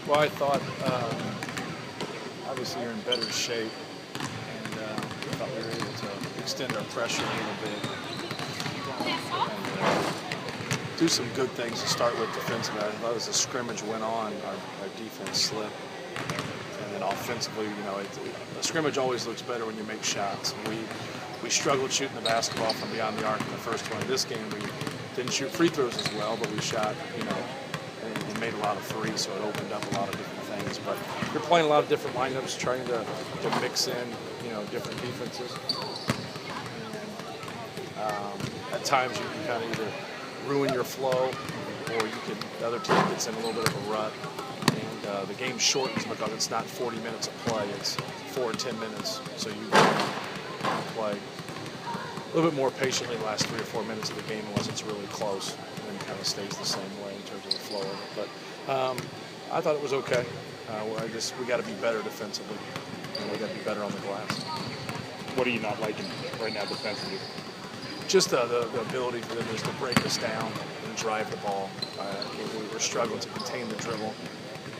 Well, I thought obviously you're in better shape, and I thought we were able to extend our pressure a little bit and do some good things to start with defensively. I thought as the scrimmage went on, our defense slipped, and then offensively, a scrimmage always looks better when you make shots. We struggled shooting the basketball from beyond the arc in the first one. This game, we didn't shoot free throws as well, but we shot, and made a lot of threes, so it opened up a lot of different things. But you're playing a lot of different lineups, trying to mix in, different defenses. And, at times you can kind of either ruin your flow, or the other team gets in a little bit of a rut. And the game shortens because it's not 40 minutes of play; it's 4 or 10 minutes. So you play a little bit more patiently the last 3 or 4 minutes of the game, unless it's really close, and then kind of stays the same way in terms of the flow of it. But I thought it was okay. We got to be better defensively, and we got to be better on the glass. What are you not liking right now defensively? Just the ability for them just to break us down and drive the ball. We were struggling to contain the dribble,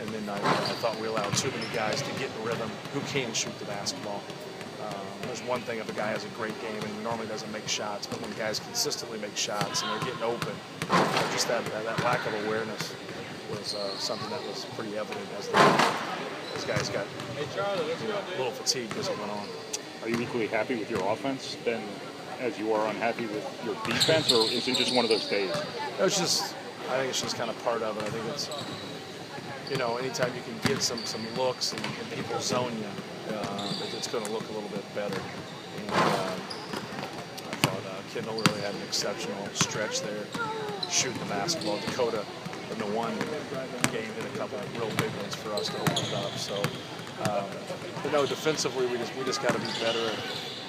and then I thought we allowed too many guys to get in rhythm who can shoot the basketball. There's one thing if a guy has a great game and normally doesn't make shots, but when guys consistently make shots and they're getting open, just that lack of awareness was something that was pretty evident as guys got a little fatigued as it went on. Are you equally happy with your offense then as you are unhappy with your defense, or is it just one of those days? I think it's just kind of part of it. I think it's, anytime you can get some looks and people zone you, it's going to look a little bit better. And I thought Kendall really had an exceptional stretch there, shooting the basketball. Dakota, in the one game, hit a couple of real big ones for us to open it up. So, defensively, we just got to be better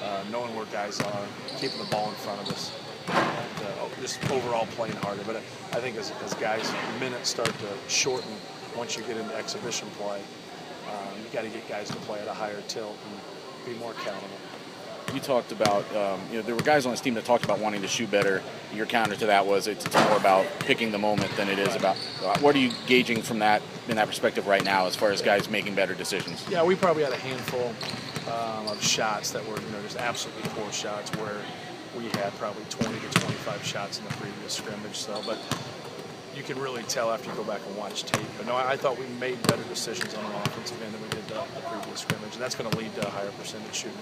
at knowing where guys are, keeping the ball in front of us, and just overall playing harder. But I think as guys' minutes start to shorten, once you get into exhibition play, you got to get guys to play at a higher tilt and be more accountable. You talked about, there were guys on this team that talked about wanting to shoot better. Your counter to that was it's more about picking the moment than it is about. What are you gauging from that in that perspective right now as far as guys making better decisions? Yeah, we probably had a handful of shots that were, just absolutely poor shots where we had probably 20 to 25 shots in the previous scrimmage. So, but you can really tell after you go back and watch tape. But no, I thought we made better decisions on an offensive end than we did the previous scrimmage, and that's going to lead to a higher percentage shooting.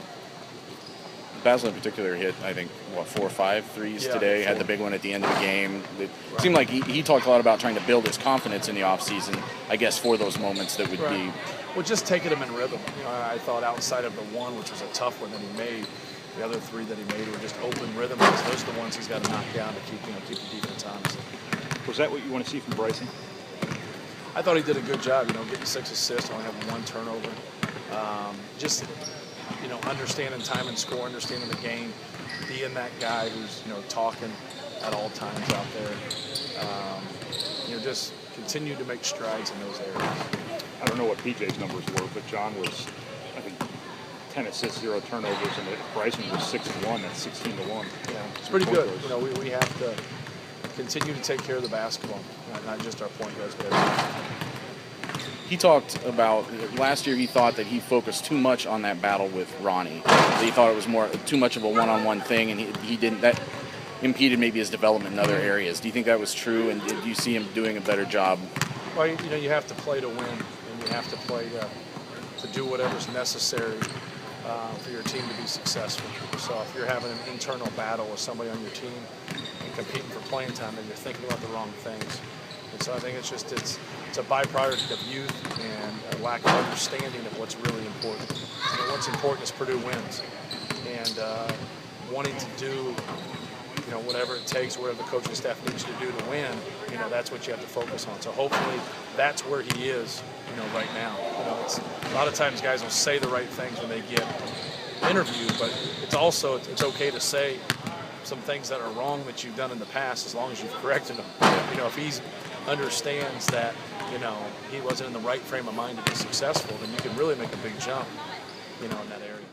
Basil in particular hit, I think, 4 or 5 threes today. 4. Had the big one at the end of the game. It seemed like he talked a lot about trying to build his confidence in the offseason, I guess, for those moments that would be. Well, just taking him in rhythm. I thought outside of the one, which was a tough one that he made, the other 3 that he made were just open rhythm. Those are the ones he's got to knock down to keep the defense honest. Was that what you want to see from Bryson? I thought he did a good job, getting 6 assists, only having 1 turnover. Understanding time and score, understanding the game, being that guy who's, talking at all times out there. Just continue to make strides in those areas. I don't know what PJ's numbers were, but John was, I think, 10 assists, 0 turnovers, and Bryson was 6-1. That's 16-1. Yeah, it's pretty good. We have to continue to take care of the basketball, not just our point guards, but everything. He talked about last year. He thought that he focused too much on that battle with Ronnie. He thought it was too much of a one-on-one thing, and he didn't. That impeded maybe his development in other areas. Do you think that was true, and did you see him doing a better job? Well, you have to play to win, and you have to play to do whatever's necessary for your team to be successful. So if you're having an internal battle with somebody on your team and competing for playing time, then you're thinking about the wrong things. And so I think it's a byproduct of youth and a lack of understanding of what's really important. What's important is Purdue wins, and wanting to do whatever it takes, whatever the coaching staff needs to do to win. That's what you have to focus on. So hopefully that's where he is, right now. It's a lot of times guys will say the right things when they get interviewed, but it's okay to say some things that are wrong that you've done in the past as long as you've corrected them. If he understands that, he wasn't in the right frame of mind to be successful, then you can really make a big jump, in that area.